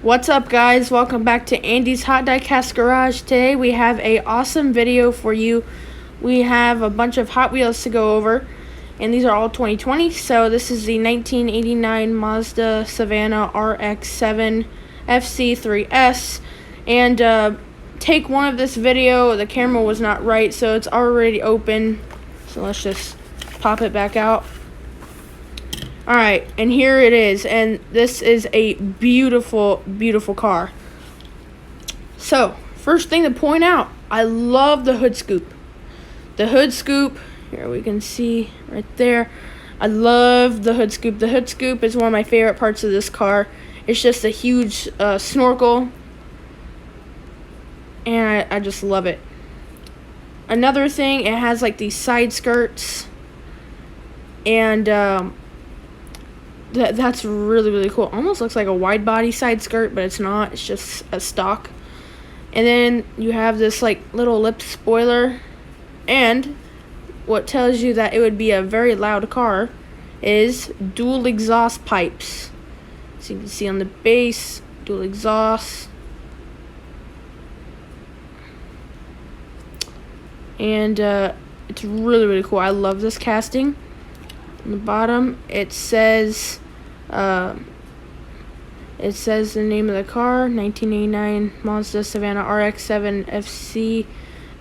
What's up, guys? Welcome back to Andy's Hot Diecast Garage. Today we have a awesome video for you. We have a bunch of Hot Wheels to go over, and these are all 2020. So this is the 1989 Mazda Savanna RX-7 FC3S, and take one of this video. The camera was not right, so it's already open. So let's just pop it back out. Alright, and here it is, and this is a beautiful, beautiful car. So, first thing to point out, I love the hood scoop. The hood scoop, here we can see right there. I love the hood scoop. The hood scoop is one of my favorite parts of this car. It's just a huge snorkel, and I just love it. Another thing, it has like these side skirts, and that's really, really cool. Almost looks like a wide body side skirt, but it's not. It's just a stock. And then you have this like little lip spoiler, and what tells you that it would be a very loud car is dual exhaust pipes. So you can see on the base, dual exhaust. And it's really, really cool. I love this casting. On the bottom, it says the name of the car, 1989 Mazda Savanna RX-7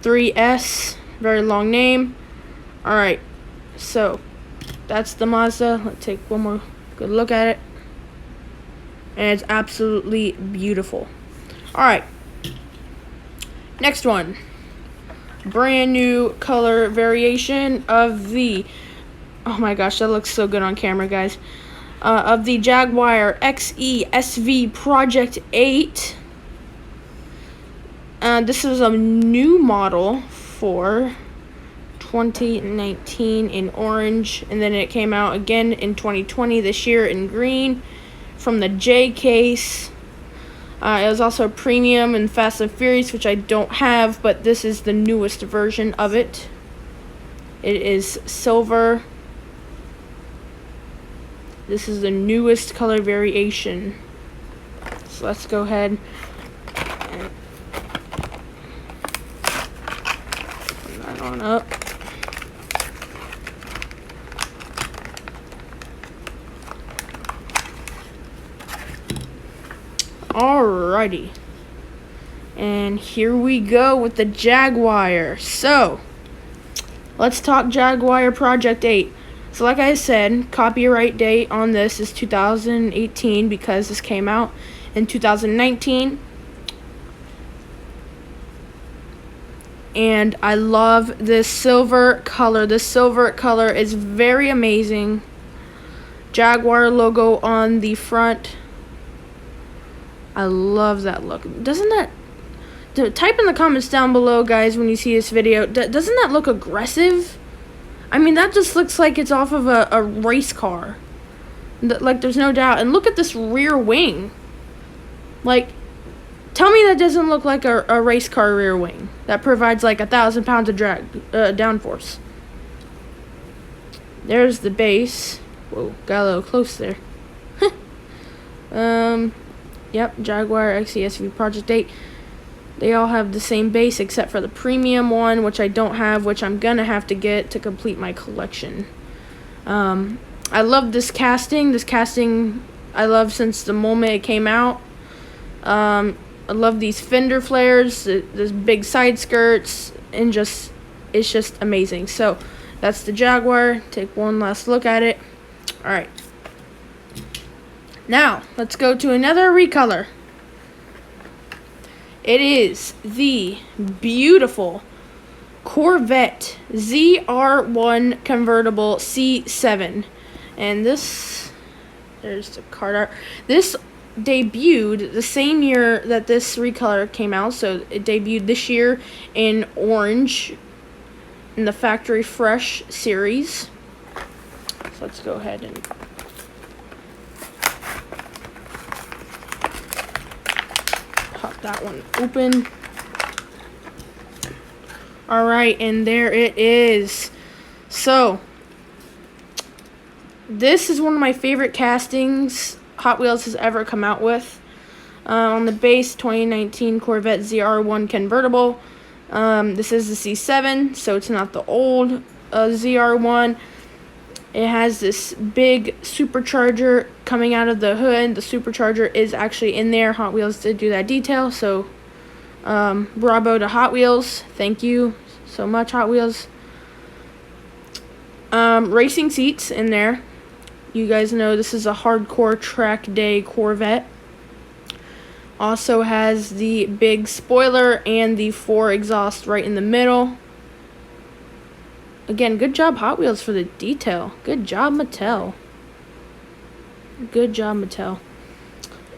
FC3S. Very long name. Alright, so that's the Mazda. Let's take one more good look at it. And it's absolutely beautiful. Alright, next one. Brand new color variation of the, oh my gosh, that looks so good on camera, guys. Of the Jaguar XE SV Project 8. This is a new model for 2019 in orange, and then it came out again in 2020 this year in green from the J case. It was also premium in Fast and Furious, which I don't have, but this is the newest version of it. It is silver. This is the newest color variation. So let's go ahead and put that on up. Alrighty. And here we go with the Jaguar. So, let's talk Jaguar Project 8. So like I said, copyright date on this is 2018 because this came out in 2019. And I love this silver color. This silver color is very amazing. Jaguar logo on the front. I love that look. Doesn't that... Type in the comments down below, guys, when you see this video. Doesn't that look aggressive? I mean, that just looks like it's off of a race car. Like, there's no doubt. And look at this rear wing. Like, tell me that doesn't look like a race car rear wing that provides like 1,000 pounds of drag downforce. There's the base. Whoa, got a little close there. Yep, Jaguar XE Project 8. They all have the same base except for the premium one, which I don't have, which I'm going to have to get to complete my collection. I love this casting. This casting I love since the moment it came out. I love these fender flares, this big side skirts, and it's just amazing. So that's the Jaguar. Take one last look at it. Alright. Now, let's go to another recolor. It is the beautiful Corvette ZR1 Convertible C7. And this, there's the card art. This debuted the same year that this recolor came out. So it debuted this year in orange in the Factory Fresh series. So let's go ahead and pop that one open. Alright, and there it is. So, this is one of my favorite castings Hot Wheels has ever come out with. On the base, 2019 Corvette ZR1 Convertible. This is the C7, so it's not the old ZR1. It has this big supercharger coming out of the hood. The supercharger is actually in there. Hot Wheels did do that detail, so bravo to Hot Wheels. Thank you so much, Hot Wheels. Racing seats in there. You guys know this is a hardcore track day Corvette. Also has the big spoiler and the 4 exhaust right in the middle. Again, good job Hot Wheels for the detail. Good job Mattel. Good job Mattel.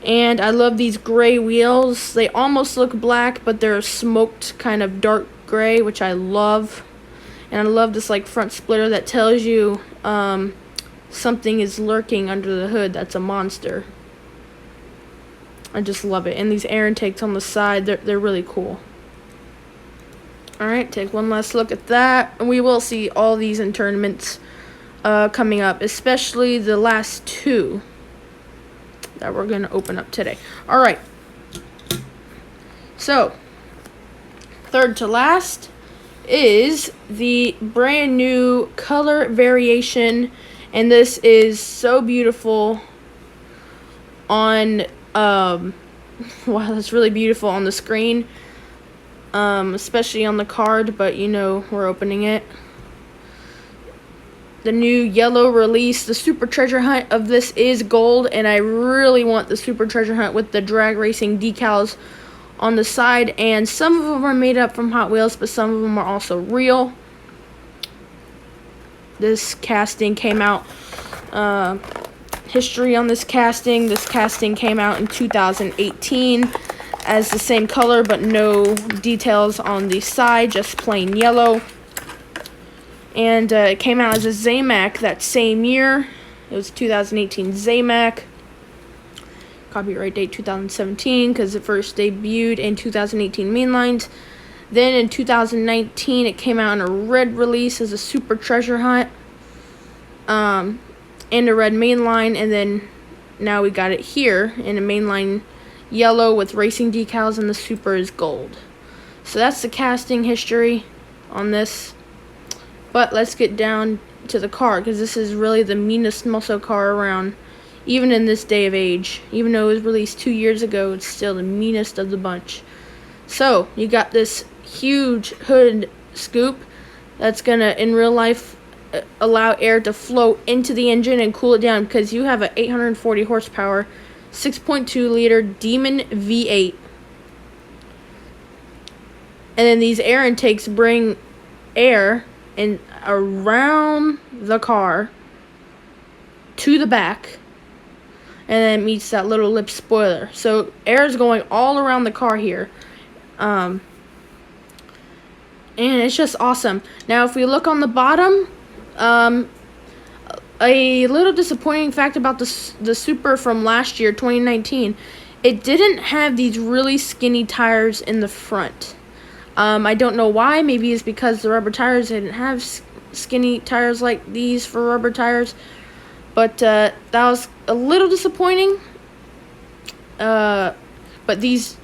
And I love these gray wheels. They almost look black, but they're smoked kind of dark gray, which I love. And I love this like front splitter that tells you something is lurking under the hood. That's a monster. I just love it. And these air intakes on the side, they're really cool. Alright, take one last look at that. And we will see all these in tournaments coming up, especially the last 2 that we're going to open up today. Alright. So, third to last is the brand new color variation. And this is so beautiful on, wow, that's really beautiful on the screen. Especially on the card, but you know, we're opening it. The new yellow release, the Super Treasure Hunt of this is gold, and I really want the Super Treasure Hunt with the drag racing decals on the side, and some of them are made up from Hot Wheels, but some of them are also real. This casting came out, history on this casting came out in 2018 as the same color but no details on the side, just plain yellow. And it came out as a Zamac that same year. It was 2018 Zamac. Copyright date 2017 because it first debuted in 2018 mainlines. Then in 2019 it came out in a red release as a Super Treasure Hunt. And a red mainline, and then now we got it here in a mainline yellow with racing decals, and the Super is gold. So that's the casting history on this. But let's get down to the car, because this is really the meanest muscle car around, even in this day of age. Even though it was released 2 years ago, it's still the meanest of the bunch. So you got this huge hood scoop that's gonna in real life allow air to flow into the engine and cool it down, because you have an 840 horsepower 6.2 liter Demon V8, and then these air intakes bring air in around the car to the back, and then it meets that little lip spoiler, so air is going all around the car here. And it's just awesome. Now if we look on the bottom, a little disappointing fact about the Super from last year, 2019, it didn't have these really skinny tires in the front. I don't know why. Maybe it's because the rubber tires didn't have skinny tires like these for rubber tires. But that was a little disappointing. But this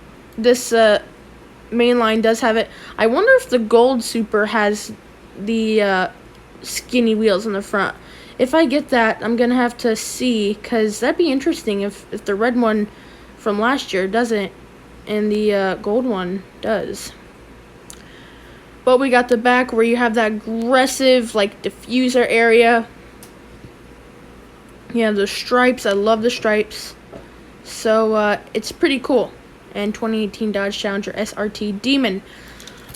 mainline does have it. I wonder if the gold Super has the skinny wheels in the front. If I get that, I'm gonna have to see, because that'd be interesting if the red one from last year doesn't and the gold one does. But we got the back where you have that aggressive like diffuser area. Yeah, the stripes, I love the stripes. So it's pretty cool. And 2018 Dodge Challenger SRT Demon.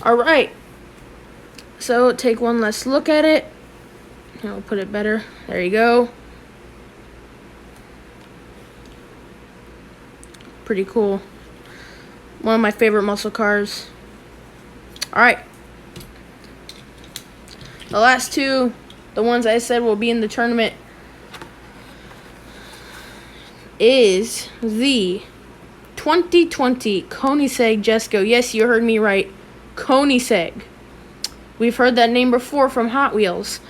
Alright, so take one last look at it. I'll put it better. There you go. Pretty cool. One of my favorite muscle cars. Alright. The last 2, the ones I said will be in the tournament, is the 2020 Koenigsegg Jesko. Yes, you heard me right. Koenigsegg. We've heard that name before from Hot Wheels.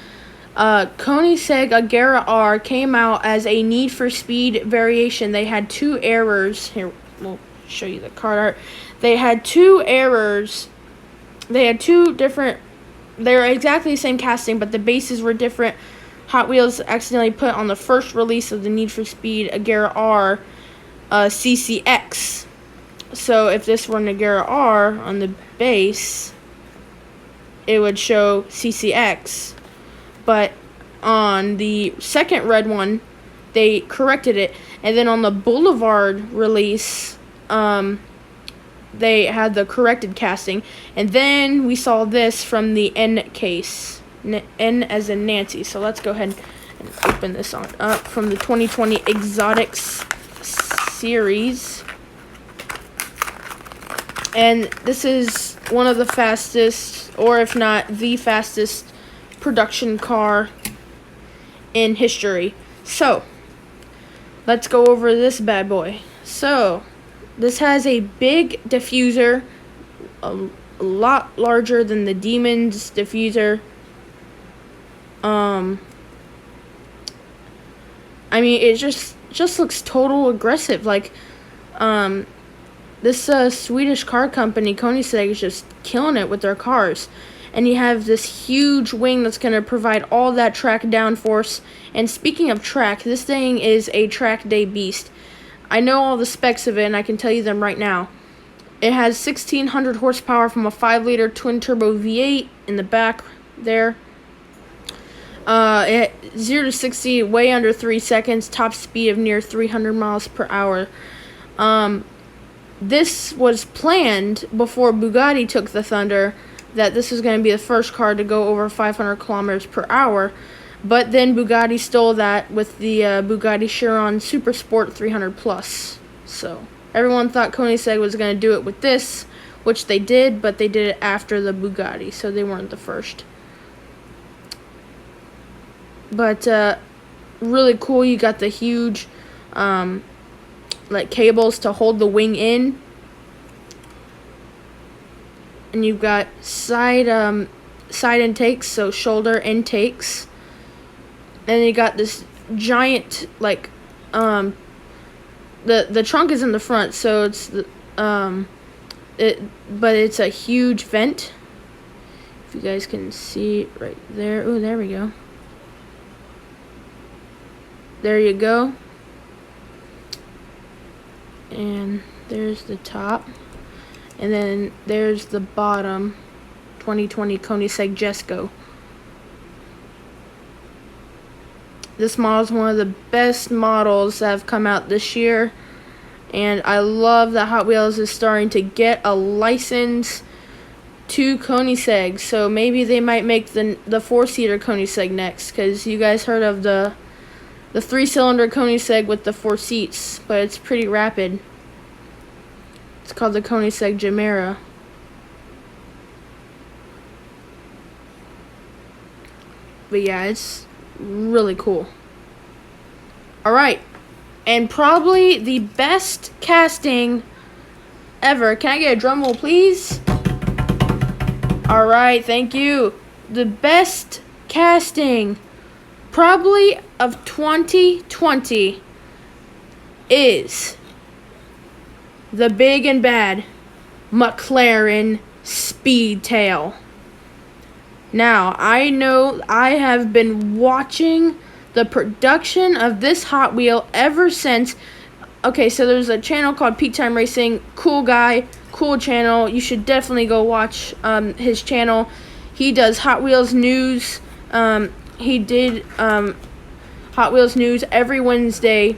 Koenigsegg Agera R came out as a Need for Speed variation. They had 2 errors. Here, we'll show you the card art. They had two errors. They had two different. They were exactly the same casting, but the bases were different. Hot Wheels accidentally put on the first release of the Need for Speed Agera R CCX. So if this were an Agera R on the base, it would show CCX. But on the second red one, they corrected it. And then on the Boulevard release, they had the corrected casting. And then we saw this from the N case. N as in Nancy. So let's go ahead and open this on up from the 2020 Exotics series. And this is one of the fastest, or if not the fastest, production car in history. So let's go over this bad boy. So this has a big diffuser, a lot larger than the Demon's diffuser. I mean, it just looks total aggressive. Like, this Swedish car company, Koenigsegg, is just killing it with their cars. And you have this huge wing that's going to provide all that track downforce. And speaking of track, this thing is a track day beast. I know all the specs of it, and I can tell you them right now. It has 1,600 horsepower from a 5-liter twin-turbo V8 in the back there. 0 to 60 way under 3 seconds, top speed of near 300 miles per hour. This was planned before Bugatti took the thunder, that this was going to be the first car to go over 500 kilometers per hour. But then Bugatti stole that with the Bugatti Chiron Super Sport 300 Plus. So everyone thought Koenigsegg was going to do it with this, which they did, but they did it after the Bugatti, so they weren't the first. But really cool. You got the huge like cables to hold the wing in, and you've got side intakes, so shoulder intakes, and you got this giant, like, the trunk is in the front, so it's but it's a huge vent. If you guys can see it right there. Oh, there we go. There you go. And there's the top. And then there's the bottom. 2020 Koenigsegg Jesko. This model is one of the best models that have come out this year. And I love that Hot Wheels is starting to get a license to Koenigsegg. So maybe they might make the 4-seater Koenigsegg next. Because you guys heard of the 3-cylinder Koenigsegg with the 4 seats, but it's pretty rapid. It's called the Koenigsegg Gemera. But yeah, it's really cool. Alright, and probably the best casting ever. Can I get a drum roll, please? Alright, thank you. The best casting probably of 2020 is the big and bad McLaren Speedtail. Now, I know I have been watching the production of this Hot Wheel ever since. Okay, so there's a channel called Peak Time Racing. Cool guy, cool channel. You should definitely go watch his channel. He does Hot Wheels news. He did Hot Wheels news every Wednesday,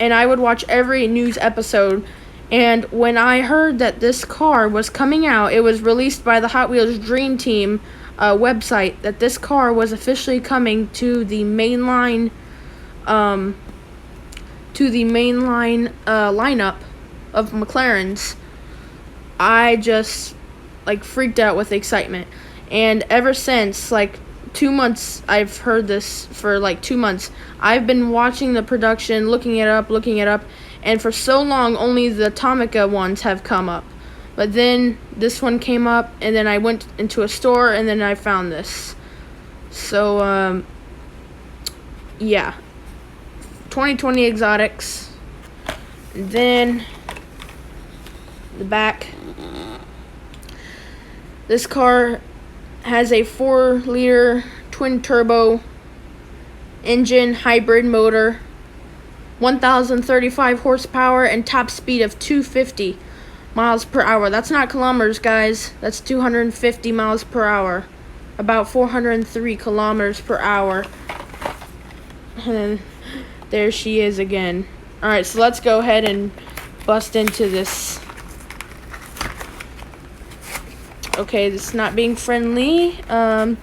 and I would watch every news episode. And when I heard that this car was coming out, it was released by the Hot Wheels Dream Team website, that this car was officially coming to the mainline lineup of McLarens. I just freaked out with excitement. And ever since 2 months, I've heard this for 2 months. I've been watching the production, looking it up, and for so long, only the Atomica ones have come up. But then this one came up, and then I went into a store, and then I found this. So, yeah. 2020 Exotics. And then the back. This car has a 4-liter twin-turbo engine, hybrid motor, 1,035 horsepower, and top speed of 250 miles per hour. That's not kilometers, guys. That's 250 miles per hour. About 403 kilometers per hour. And there she is again. Alright, so let's go ahead and bust into this. Okay, this is not being friendly. Hang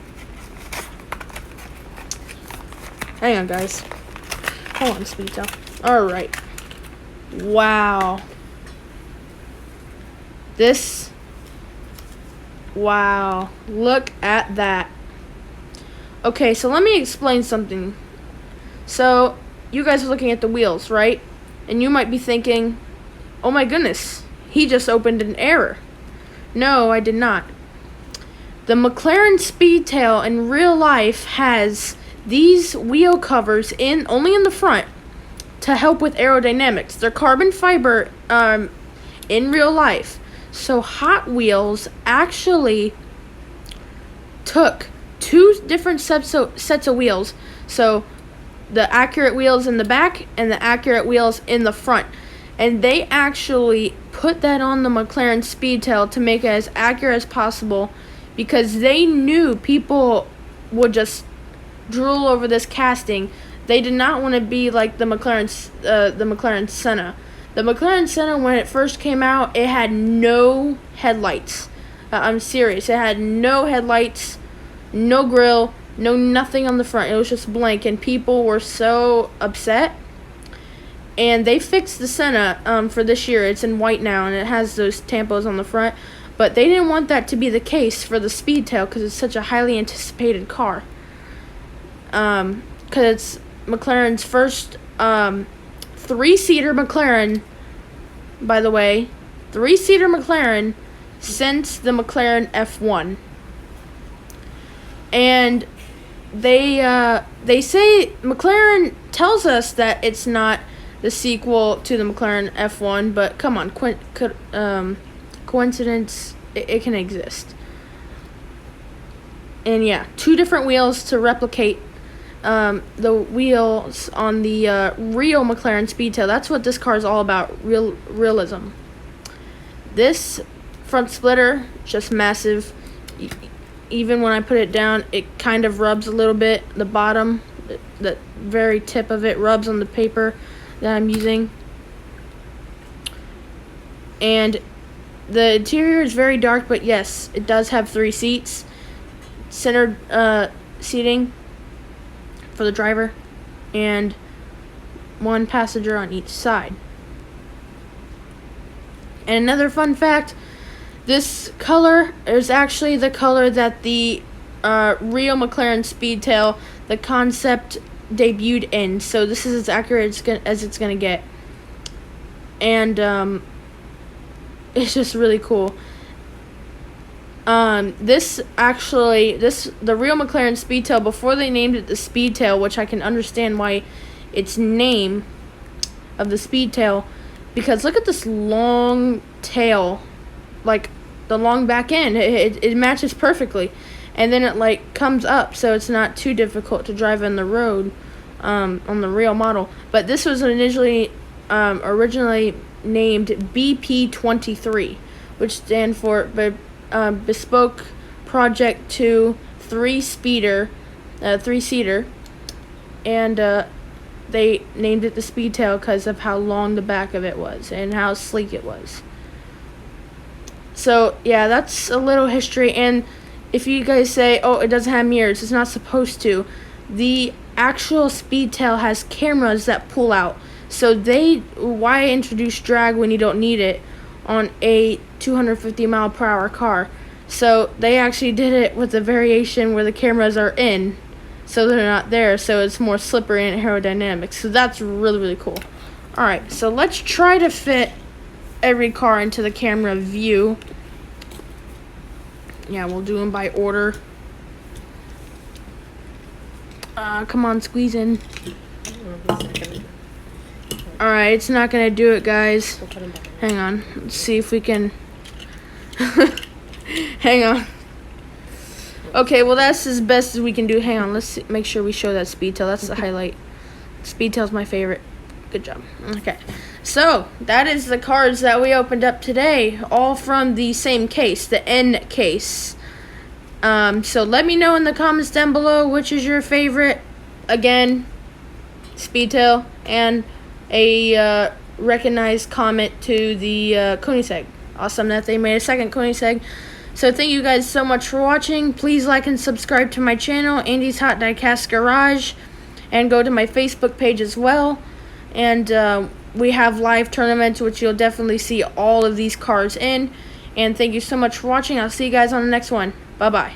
on, guys. Hold on, Speedtail. Alright. Wow. Wow. Look at that. Okay, so let me explain something. So, you guys are looking at the wheels, right? And you might be thinking, oh my goodness, he just opened an error. No, I did not. The McLaren Speedtail in real life has these wheel covers only in the front to help with aerodynamics. They're carbon fiber in real life. So Hot Wheels actually took 2 different sets of wheels. So the accurate wheels in the back and the accurate wheels in the front. And they actually put that on the McLaren Speedtail to make it as accurate as possible because they knew people would just drool over this casting. They did not want to be like the McLaren Senna. The McLaren Senna, when it first came out, it had no headlights. I'm serious. It had no headlights, no grille, no nothing on the front. It was just blank, and people were so upset. And they fixed the Senna for this year. It's in white now, and it has those tampos on the front. But they didn't want that to be the case for the Speedtail because it's such a highly anticipated car. Because it's McLaren's first 3-seater McLaren, by the way. 3-seater McLaren since the McLaren F1. And they say, McLaren tells us that it's not the sequel to the McLaren F1, but come on, coincidence, it can exist. And yeah, 2 different wheels to replicate the wheels on the real McLaren Speedtail. That's what this car is all about, realism. This front splitter, just massive. Even when I put it down, it kind of rubs a little bit. The bottom, the very tip of it rubs on the paper that I'm using. And the interior is very dark, but yes, it does have 3 seats. Centered seating for the driver and 1 passenger on each side. And another fun fact, this color is actually the color that the real McLaren Speedtail, the concept, debuted in. So this is as accurate as it's gonna get. And it's just really cool. The real McLaren Speedtail, before they named it the Speedtail, which I can understand why its name of the Speedtail, because look at this long tail, like the long back end, it matches perfectly, and then it like comes up, so it's not too difficult to drive on the road on the real model. But this was originally named BP23, which stand for Bespoke Project 2 3-seater, and they named it the Speedtail because of how long the back of it was and how sleek it was. So yeah, that's a little history. And if you guys say, oh, it doesn't have mirrors, it's not supposed to, the actual Speedtail has cameras that pull out. So why introduce drag when you don't need it on a 250 mile per hour car? So they actually did it with a variation where the cameras are in, so they're not there, so it's more slippery and aerodynamic. So that's really, really cool. Alright, so let's try to fit every car into the camera view. Yeah, we'll do them by order. Come on, squeeze in. Alright, it's not gonna do it, guys. Hang on. Let's see if we can. Hang on. Okay, well, that's as best as we can do. Hang on, let's see, make sure we show that Speedtail. That's the highlight. Speedtail's my favorite. Good job. Okay, so that is the cards that we opened up today, all from the same case, the N case. So let me know in the comments down below which is your favorite. Again, Speedtail, and a recognized comment to the Koenigsegg. Awesome that they made a second Koenigsegg. So thank you guys so much for watching. Please like and subscribe to my channel, Andy's Hot Diecast Garage, and go to my Facebook page as well. And we have live tournaments, which you'll definitely see all of these cars in. And thank you so much for watching. I'll see you guys on the next one. Bye-bye.